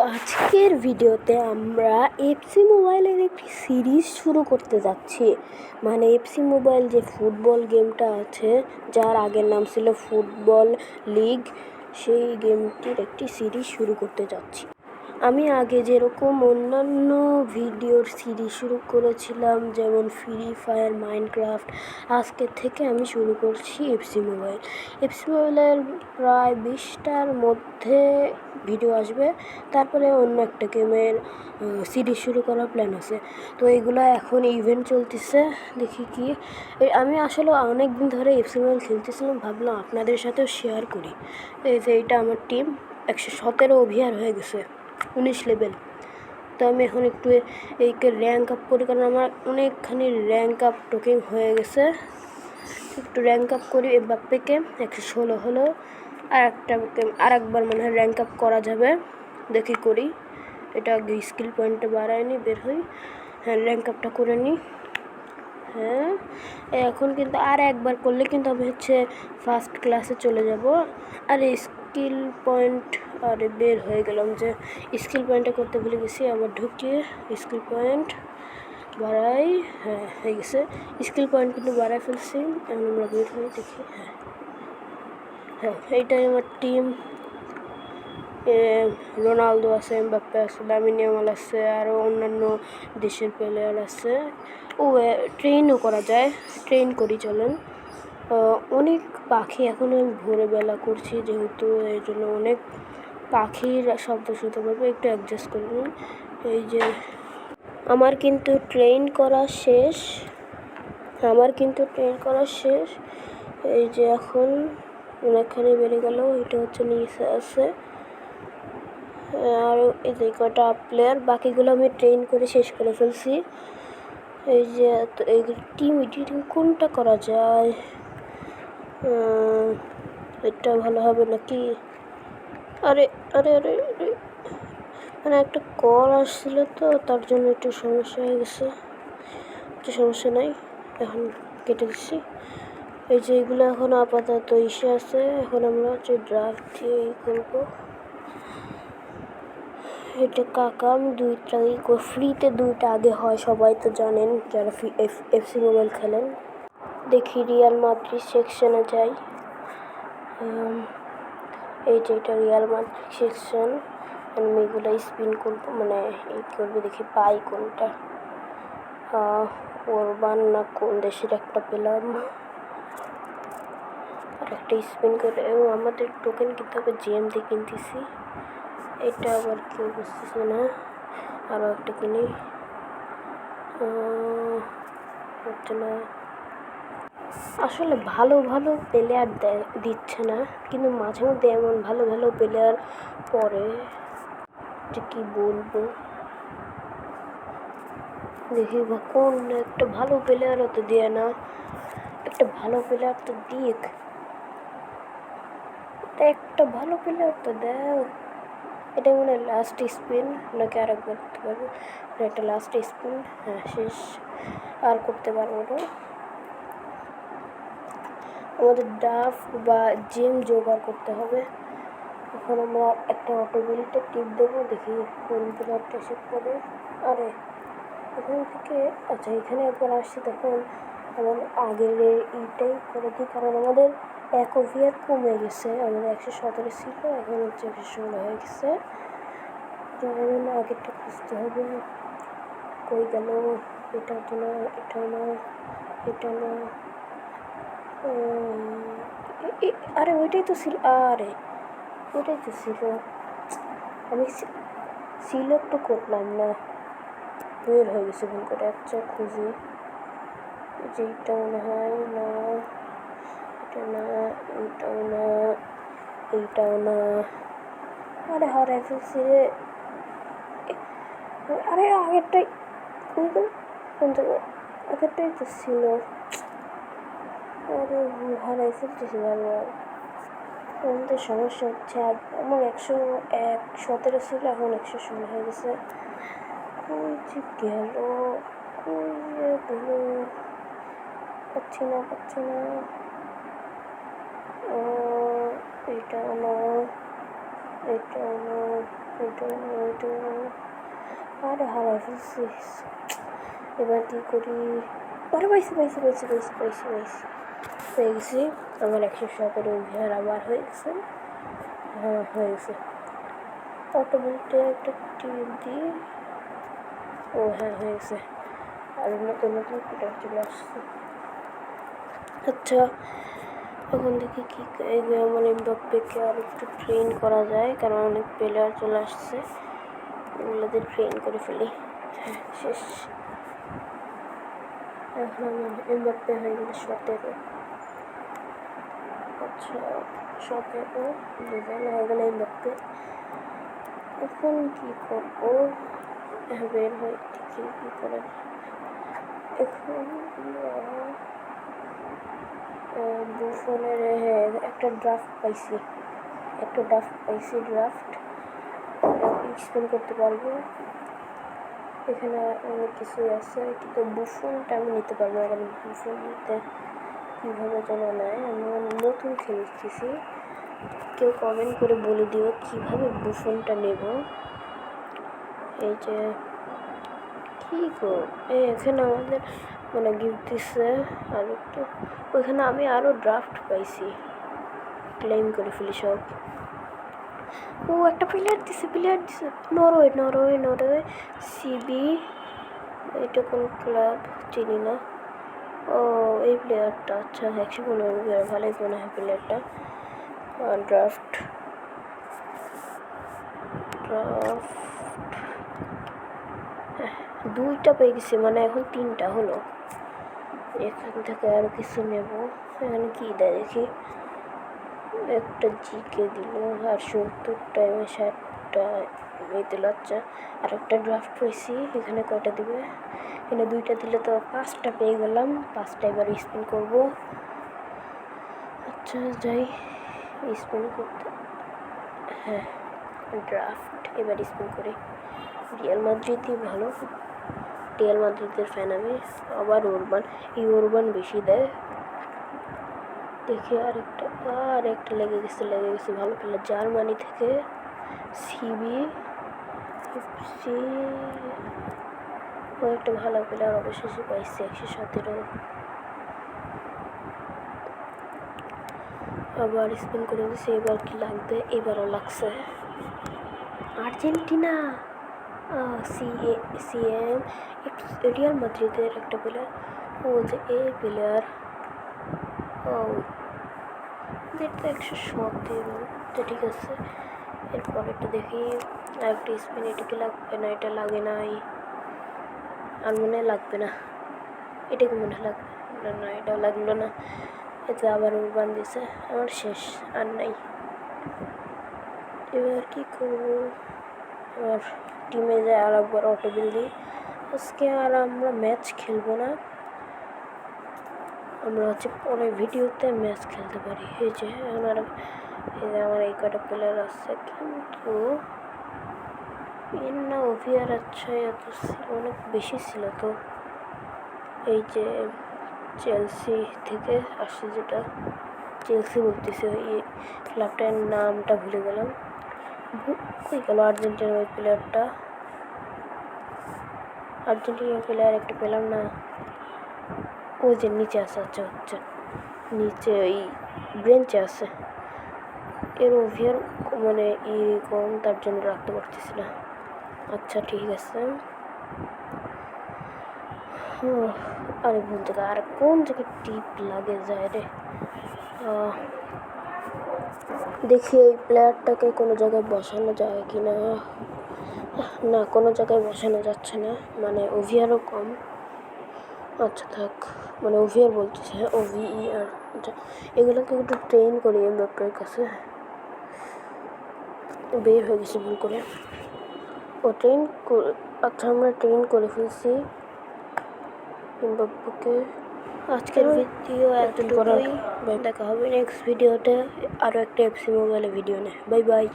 আজকের ভিডিওতে আমরা এফসি মোবাইলের একটি সিরিজ শুরু করতে যাচ্ছি। মানে এফসি মোবাইল যে ফুটবল গেমটা আছে, যার আগের নাম ছিল ফুটবল লিগ, সেই গেমটির একটি সিরিজ শুরু করতে যাচ্ছি। আমি আগে যেরকম অন্যান্য ভিডিওর সিরিজ শুরু করেছিলাম, যেমন ফ্রি ফায়ার, মাইনক্রাফট, আজকের থেকে আমি শুরু করছি এফসি মোবাইল। এফসি মোবাইলের প্রায় 20টার মধ্যে ভিডিও আসবে, তারপরে অন্য একটা গেমের সিরিজ শুরু করার প্ল্যান আছে। তো এগুলো এখন ইভেন্ট চলতেছে, দেখি কি। আমি আসলে অনেক দিন ধরে এফসি মোবাইল খেলতেছিলাম, ভাবলাম আপনাদের সাথেও শেয়ার করি। এই যে এটা আমার টিম, 117 অভিয়ার হয়ে গেছে, 19 লেভেল। তো আমি এখন একটু এইকে র্যাঙ্ক আপ করি, কারণ আমার অনেকখানি র্যাঙ্ক আপ টোকেন হয়ে গেছে। একটু র্যাঙ্ক আপ করি। এমবাপ্পেকে 116 হলো, আর একবার মনে হয় র্যাঙ্ক আপ করা যাবে, দেখি করি। এটা আগে স্কিল পয়েন্টে বাড়ায়নি, বের হই। হ্যাঁ, র্যাঙ্ক আপটা করে নিই। হ্যাঁ, এখন কিন্তু আর একবার করলে কিন্তু আমি ফার্স্ট ক্লাসে চলে যাব। আর স্কিল পয়েন্ট, আরে বের হয়ে গেলাম যে স্কিল পয়েন্টে করতে ভুলে গেছি। আবার ঢুকিয়ে স্কিল পয়েন্ট বাড়াই। হ্যাঁ, হয়ে গেছে। স্কিল পয়েন্ট কিন্তু বাড়াই ফেলছি। এখন আমরা বের হয়ে দেখি। হ্যাঁ, এইটাই আমার টিম। রোনালদো আছে, এমবাপ্পে আছে, লামিন ইয়ামাল আছে, আরও অন্যান্য দেশের প্লেয়ার আছে। ট্রেনও করা যায়, ট্রেন করি চলেন। অনেক পাখি, এখন আমি ভোরবেলা করছি যেহেতু, এই জন্য অনেক পাখির শব্দ শুনতে পারবো, একটু অ্যাডজাস্ট করে নিন। এই যে আমার কিন্তু ট্রেন করা শেষ, এই যে এখন অনেকখানি বেড়ে গেল। এটা হচ্ছে নিচে আছে, আর এই যে কটা প্লেয়ার, বাকিগুলো আমি ট্রেন করে শেষ করে ফেলছি। এই যে এই টিম এডিটিং কোনটা করা যায়, এটা ভালো হবে নাকি? আরে আরে আরে আরে, মানে একটা কল আসছিল, তো তার জন্য একটু সমস্যা হয়ে গেছে। একটু সমস্যা নাই, এখন কেটে দিচ্ছি। এই যে এগুলো এখন আপাতত ইসে আছে। এখন আমরা হচ্ছে ড্রাফট দিয়ে করবো। এটা কাকা, আমি দুইটাই ফ্রিতে, দুইটা আগে হয়, সবাই তো জানেন যারা এফসি মোবাইল খেলেন। দেখি রিয়াল মাদ্রিদ সেকশনে যাই। এই যে এটা রিয়াল মাদ্রিদ সেকশন। আমি এগুলো স্পিন করবো, মানে এই করবো, দেখি পাই কোনটা। ওরবান না কোন দেশের একটা পেলাম, আর একটা স্পিন করে। এবং আমাদের টোকেন কিনতে হবে, জিএম দিয়ে কিনতেছি। এটা আবার কেউ বুঝতেছে না, আরও একটা কিনি, হচ্ছে না। আসলে ভালো ভালো প্লেয়ার দিচ্ছে না, কিন্তু মাঝে মধ্যে এমন ভালো ভালো প্লেয়ার পড়ে যে কি বলবো। দেখি কোন একটা ভালো প্লেয়ারও তো দেয় না, একটা ভালো প্লেয়ার তো দিক, একটা ভালো প্লেয়ার তো দেয়। এটা মনে হয় লাস্ট স্পিন, নাকি আর একবার করতে পারবো? এটা লাস্ট স্পিন, হ্যাঁ শেষ, আর করতে পারবো না। আমাদের ড্রাফট বা জিম জোগাড় করতে হবে। এখন আমরা একটা অটোবিলটা টিপ দেবো, দেখি কোন প্লেয়ারটা সেভ করে। আরে এখান থেকে, আচ্ছা এখানে একবার আসছি, তখন আমার আগের এইটাই করে দিই, কারণ আমাদের এক ওভিয়ার কমে গেছে। আমাদের 117 ছিল, এখন হচ্ছে 116 হয়ে গেছে। যেমন আগেরটা খুঁজতে হবে, কই গেল? এটা তো না, এটা না, এটা না, আরে ওইটাই তো ছিল, আরে ওইটাই তো ছিল, আমি সিলেক্ট করলাম না, বের হয়ে গেছে ভুল করে। একটা খুঁজি, যে এটা মনে হয় না, এটা না, এইটাও না, এইটাও না, আরে হারাই ফেলছি রে। আরে আগেরটাই কোন জায়গায়, আগেরটাই তো ছিল। আরে হারাই ফেলতেছি বারবার, আমাদের সমস্যা হচ্ছে। আমার 117 ছিল, এখন 116 হয়ে গেছে। কই যে গেল, কই যে গেল, পাচ্ছি না। এইটাও না, এইটাও না, আরে হারাই ফেলছি। এবার কী করি? আরে পাইছি পেয়ে গেছি। আমার 100 করে আবার হয়ে গেছে। হ্যাঁ, হয়ে গেছে। অটো বলতে একটা টিপ দিই। ও হ্যাঁ, হয়ে গেছে। আর নতুন প্লেয়ার চলে আসছে। আচ্ছা, এখন দেখি কি আমার এমবাপ্পেকে আর একটু ট্রেন করা যায়, কারণ অনেক প্লেয়ার চলে আসছে। এগুলোদের ট্রেন করে ফেলি। হ্যাঁ, শেষ। এখন আমার এমবাপ্পে হয়ে গেলে 17। আচ্ছা, 17 লেভেল হয়ে গেলে এমবাপ্পে। এখন কী করবো? বের হয়ে দেখি কী করে। এখন বুফনের একটা ড্রাফট পাইছি। ড্রাফট স্পেন করতে পারবো। এখানে অনেক কিছুই আছে, কিন্তু বুফনটা আমি নিতে পারবো না, কারণ বুফন নিতে কীভাবে যেন নেয়। আমি নতুন খেলতেছি, কেউ কমেন্ট করে বলে দিও কীভাবে বুফনটা নেব। এই যে কী গো, এখানে আমাদের মানে গিফট দিচ্ছে আর একটু। ওইখানে আমি আরও ড্রাফট পাইছি, ক্লেম করে ফেলি সব। ও একটা প্লেয়ার দিছে। Norway CB. এটা কোন ক্লাব চিনি না। ও এই প্লেয়ারটা, আচ্ছা 115 ভালোই মনে হয় প্লেয়ারটা। ড্রাফট দুইটা পেয়ে গেছি, মানে এখন 3টা হলো। এখান থেকে আরও কিছু নেব। এখানে কী দেয় দেখি। একটা জিকে দিল, আর 70টা 60টা দিল। আচ্ছা, আর একটা ড্রাফট পেয়েছি। এখানে কয়টা দিবে? এখানে 2টা দিলে তো 5টা পেয়ে গেলাম। 5টা এবার স্পিন করব। আচ্ছা, যাই স্পিন করতে। হ্যাঁ, ড্রাফট এবার স্পিন করি। রিয়াল মাদ্রিদই ভালো। রিয়াল মাদ্রিদের ফ্যান আমি। আবার ওরবান বেশি দেয়। দেখি আরেকটা লেগে গেছে ভালো প্লেয়ার জার্মানি থেকে সিবি। ও একটা ভালো প্লেয়ার, অবশেষে পাইছে 117। আবার স্পিন করে দিয়েছে। এবার কি লাগবে? এবারও লাগছে আর্জেন্টিনা। সিএম রিয়াল মাদ্রিদের একটা প্লেয়ার। ও যে এই প্লেয়ার, ও দেখতে 117। তো ঠিক আছে, এরপর একটু দেখি আর একটা স্পিন। এটা কি লাগবে না? এটা লাগে নাই, আর মনে লাগবে না। এটা কি মনে লাগবে না? এটাও লাগলো না। এতে আবার ওরবান দিয়েছে। আমার শেষ, আর নাই। এবার কি করবো? আর টিমে যায় আর একবার অটো বিল দিই। আজকে আর আমরা ম্যাচ খেলবো না, আমরা পরে ভিডিওতে ম্যাচ খেলতে পারি। এই যে আমার এই কটা প্লেয়ার আছে, কিন্তু না ওভিয়ার আচ্ছা এত অনেক বেশি ছিল তো। এই যে চেলসি থেকে আসছে, যেটা চেলসি বলতেছে, ওই ক্লাবটার নামটা ভুলে গেলাম। কই গেল আর্জেন্টিনার ওই প্লেয়ারটা? আর্জেন্টিনার প্লেয়ার একটা পেলাম না। ওই যে নিচে আছে। আচ্ছা, নিচে ওই ব্রেঞ্চে আছে। এর ওভিয়ার মানে কম, তার জন্য রাখতে পারতেছি না। আচ্ছা, ঠিক আছে। আরে ভুল জায়গা, আর কোন জায়গায় টিপ লাগে যায় রে। দেখি এই প্লেয়ারটাকে কোনো জায়গায় বসানো যায় কি না। না, কোনো জায়গায় বসানো যাচ্ছে না, মানে ওভিয়ারও কম। আচ্ছা থাক, মানে ওভিআর বলতেছে। হ্যাঁ, ওভিআর। আচ্ছা, এগুলোকে একটু ট্রেন করি এমবাপ্পের কাছে। বের হয়ে গেছে ভুল করে। আচ্ছা, আমরা ট্রেন করে ফেলছি এমবাপ্পেকে। আজকের ভিডিও এতটুকুই। দেখা হবে নেক্সট ভিডিওতে আরও একটা এফসি মোবাইলে ভিডিও নিয়ে। Bye bye.